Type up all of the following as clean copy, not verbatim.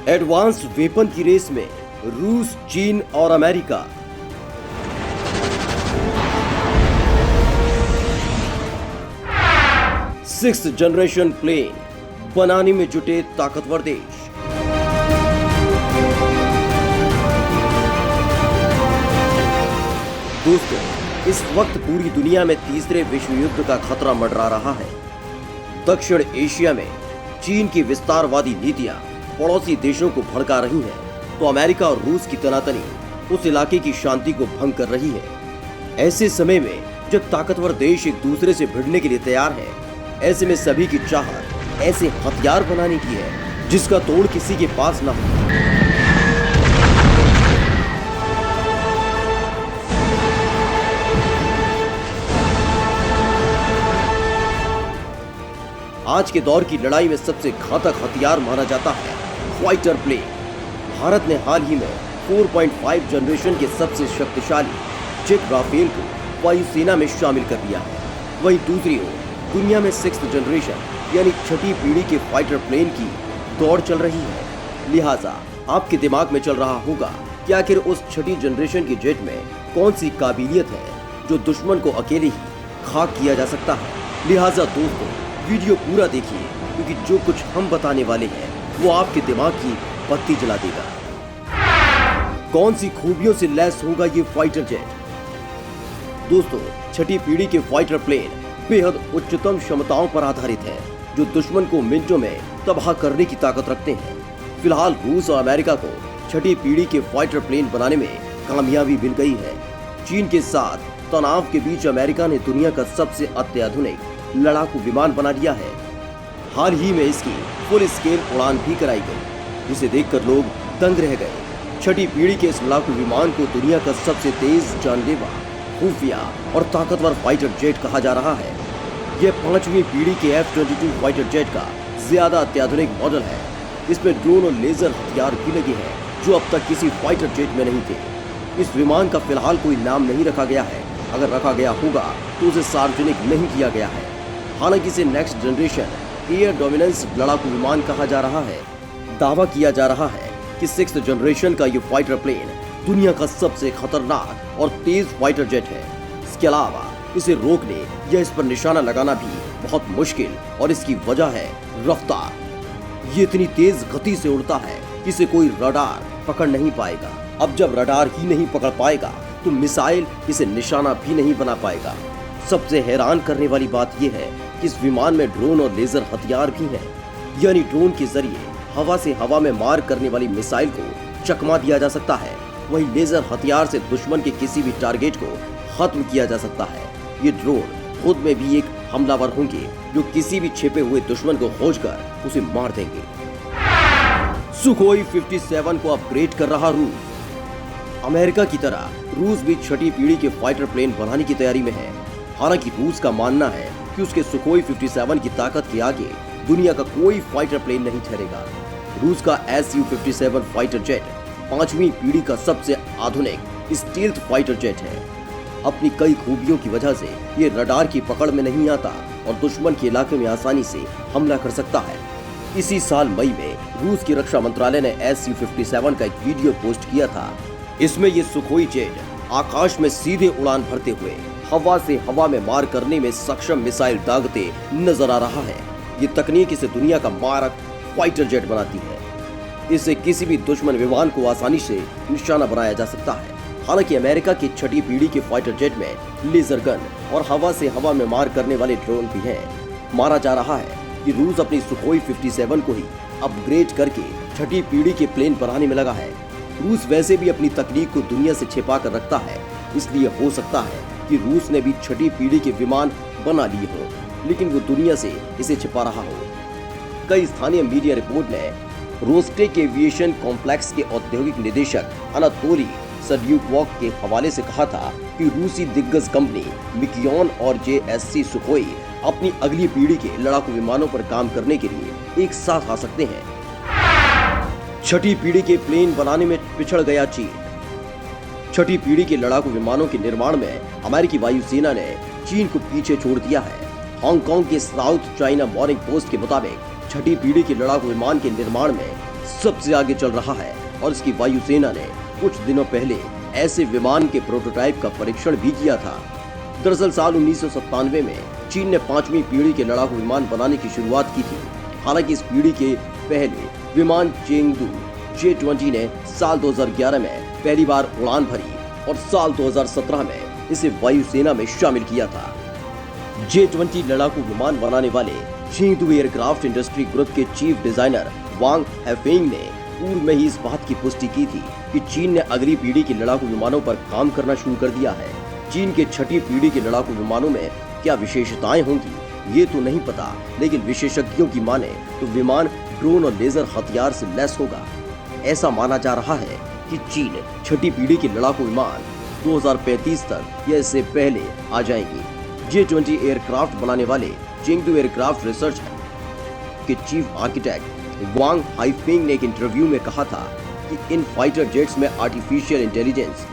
Advance weapon की race में रूस, चीन और अमेरिका। सिक्स्थ जनरेशन प्लेन बनाने में जुटे ताकतवर देश। दोस्तों, इस वक्त पूरी दुनिया में तीसरे विश्व युद्ध का खतरा मंडरा रहा है। दक्षिण एशिया में चीन की विस्तारवादी नीतियां पड़ोसी देशों को भड़का रही हैं, तो अमेरिका और रूस की तनातनी उस इलाके की शांति को भंग कर रही है। ऐसे समय में जब ताकतवर देश एक दूसरे से भिड़ने के लिए तैयार हैं, ऐसे में सभी की चाहत ऐसे हथियार बनाने की है जिसका तोड़ किसी के पास ना हो। आज के दौर की लड़ाई में सबसे घातक हथियार माना जाता है फाइटर प्लेन। भारत ने हाल ही में 4.5 जनरेशन के सबसे शक्तिशाली जेट राफेल को वायुसेना में शामिल कर लिया है। वहीं दूसरी ओर दुनिया में सिक्स्थ जनरेशन यानी छठी पीढ़ी के फाइटर प्लेन की दौड़ चल रही है। लिहाजा आपके दिमाग में चल रहा होगा कि आखिर उस छठी जनरेशन के जेट में कौन सी काबिलियत है जो दुश्मन को अकेले ही खाक किया जा सकता है। लिहाजा दोस्तों, वीडियो पूरा देखिए, क्योंकि जो कुछ हम बताने वाले हैं वो आपके दिमाग की बत्ती जला देगा। कौन सी खूबियों से लैस होगा ये फाइटर जेट? दोस्तों, छठी पीढ़ी के फाइटर प्लेन बेहद उच्चतम क्षमताओं पर आधारित है, जो दुश्मन को मिनटों में तबाह करने की ताकत रखते हैं। फिलहाल रूस और अमेरिका को छठी पीढ़ी के फाइटर प्लेन बनाने में कामयाबी मिल गई है। चीन के साथ तनाव के बीच अमेरिका ने दुनिया का सबसे अत्याधुनिक लड़ाकू विमान बना लिया है। हाल ही में इसकी फुल स्केल उड़ान भी कराई गई, जिसे देखकर लोग दंग रह गए। छठी पीढ़ी के इस लड़ाकू विमान को दुनिया का सबसे तेज, जानलेवा, खुफिया और ताकतवर फाइटर जेट कहा जा रहा है। यह 5वीं पीढ़ी के F-22 फाइटर जेट का ज्यादा अत्याधुनिक मॉडल है। इसमें ड्रोन और लेजर हथियार भी लगे हैं, जो अब तक किसी फाइटर जेट में नहीं थे। इस विमान का फिलहाल कोई नाम नहीं रखा गया है। अगर रखा गया होगा तो उसे सार्वजनिक नहीं किया गया है। हालांकि इसे नेक्स्ट जनरेशन एयर डोमिनेंस लड़ाकू विमान कहा जा रहा है। दावा किया जा रहा है कि सिक्स्थ जनरेशन का ये फाइटर प्लेन दुनिया का सबसे खतरनाक और तेज फाइटर जेट है। इसके अलावा इसे रोकने या इस पर निशाना लगाना भी बहुत मुश्किल, और इसकी वजह है रफ्तार। ये इतनी तेज गति से उड़ता है कि इसे कोई रडार पकड़ नहीं पाएगा। अब जब रडार ही नहीं पकड़ पाएगा तो मिसाइल इसे निशाना भी नहीं बना पाएगा। सबसे हैरान करने वाली बात यह है कि इस विमान में ड्रोन और लेजर हथियार भी हैं, यानी ड्रोन के जरिए हवा से हवा में मार करने वाली मिसाइल को चकमा दिया जा सकता है। वहीं लेजर हथियार से दुश्मन के किसी भी टारगेट को खत्म किया जा सकता है। ये ड्रोन खुद में भी एक हमलावर होंगे, जो किसी भी छिपे हुए दुश्मन को खोजकर उसे मार देंगे। सुखोई 57 को अपग्रेड कर रहा रूस। अमेरिका की तरह रूस भी छठी पीढ़ी के फाइटर प्लेन बनाने की तैयारी में है। हालांकि रूस का मानना है कि उसके सुखोई 57 की ताकत के आगे दुनिया का कोई फाइटर प्लेन नहीं ठहरेगा। रूस का Su-57 फाइटर जेट 5वीं पीढ़ी का सबसे आधुनिक स्टील्थ फाइटर जेट है। अपनी कई खूबियों की वजह से ये रडार की पकड़ में नहीं आता और दुश्मन के इलाके में आसानी से हमला कर सकता है। इसी साल मई में रूस की रक्षा मंत्रालय ने Su-57 का एक वीडियो पोस्ट किया था। इसमें ये सुखोई जेट आकाश में सीधे उड़ान भरते हुए हवा से हवा में मार करने में सक्षम मिसाइल दागते नजर आ रहा है। ये तकनीक इसे दुनिया का मारक फाइटर जेट बनाती है। इससे किसी भी दुश्मन विमान को आसानी से निशाना बनाया जा सकता है। हालांकि अमेरिका की छठी पीढ़ी के फाइटर जेट में लेजर गन और हवा से हवा में मार करने वाले ड्रोन भी हैं। माना जा रहा है कि रूस अपनी सुखोई 57 को ही अपग्रेड करके छठी पीढ़ी के प्लेन बनाने में लगा है। रूस वैसे भी अपनी तकनीक को दुनिया से छिपा कर रखता है, इसलिए हो सकता है कि रूस ने भी छठी पीढ़ी के विमान बना लिए हो, लेकिन वो दुनिया से इसे छिपा रहा हो। कई स्थानीय मीडिया रिपोर्ट ने रोस्टेक एविएशन कॉम्प्लेक्स के औद्योगिक निदेशक अनातोली सड्यूकोव के हवाले से कहा था कि रूसी दिग्गज कंपनी मिकियोन और JSC सुखोई अपनी अगली पीढ़ी के लड़ाकू विमानों पर काम करने के लिए एक साथ आ सकते हैं। छठी पीढ़ी के प्लेन बनाने में पिछड़ गया चीन। छठी पीढ़ी के लड़ाकू विमानों के निर्माण में अमेरिकी वायुसेना ने चीन को पीछे छोड़ दिया है। हांगकांग के साउथ चाइना मॉर्निंग पोस्ट के मुताबिक छठी पीढ़ी के लड़ाकू विमान के निर्माण में सबसे आगे चल रहा है और इसकी वायुसेना ने कुछ दिनों पहले ऐसे विमान के प्रोटोटाइप का परीक्षण भी किया था। दरअसल साल 1997 में चीन ने 5वीं पीढ़ी के लड़ाकू विमान बनाने की शुरुआत की थी। हालांकि इस पीढ़ी के पहले विमान चेंगडू J-20 ने साल 2011 में पहली बार उड़ान भरी और साल 2017 में इसे वायुसेना में शामिल किया था। J-20 लड़ाकू विमान बनाने वाले चेंगडू एयरक्राफ्ट इंडस्ट्री ग्रुप के चीफ डिजाइनर वांग हैफेंग ने पूर्व में ही इस बात की पुष्टि की थी कि चीन ने अगली पीढ़ी के लड़ाकू विमानों पर काम करना शुरू कर दिया है। चीन के 6ठी पीढ़ी के लड़ाकू विमानों में क्या विशेषताएं होंगी ये तो नहीं पता, लेकिन विशेषज्ञों की माने तो विमान ड्रोन और लेजर हथियार से लैस होगा। ऐसा माना जा रहा है कि चीन 6ठी पीढ़ी के लड़ाकू विमान 2035 तक या इससे पहले आ जाएंगे। J-20 एयरक्राफ्ट बनाने वाले चेंगडू एयरक्राफ्ट रिसर्च के चीफ आर्किटेक्ट वांग हाइफेंग ने एक इंटरव्यू में कहा था कि इन फाइटर जेट्स में आर्टिफिशियल इंटेलिजेंस,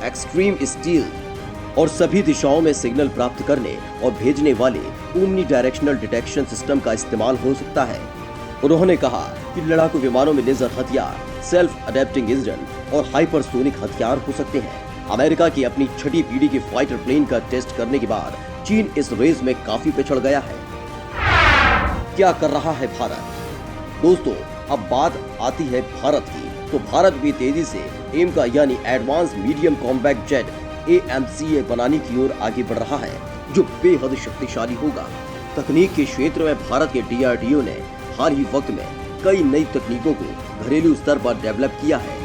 एक्सट्रीम स्टील्थ और सभी दिशाओं में सिग्नल प्राप्त करने और भेजने वाले ओमनी डायरेक्शनल डिटेक्शन सिस्टम का इस्तेमाल हो सकता है। उन्होंने कहा कि लड़ाकू विमानों में लेजर हथियार, सेल्फ अडेप्टिंग इंजन और हाइपरसोनिक हथियार हो सकते हैं। अमेरिका की अपनी 6ठी पीढ़ी के फाइटर प्लेन का टेस्ट करने के बाद चीन इस रेस में काफी पिछड़ गया है। क्या कर रहा है भारत? दोस्तों, अब बात आती है भारत की, तो भारत भी तेजी से एम का यानी advance medium combat jet AMCA बनाने की ओर आगे बढ़ रहा है, जो बेहद शक्तिशाली होगा। तकनीक के क्षेत्र में भारत के DRDO ने हाल ही वक्त में कई नई तकनीकों को घरेलू स्तर पर डेवलप किया है।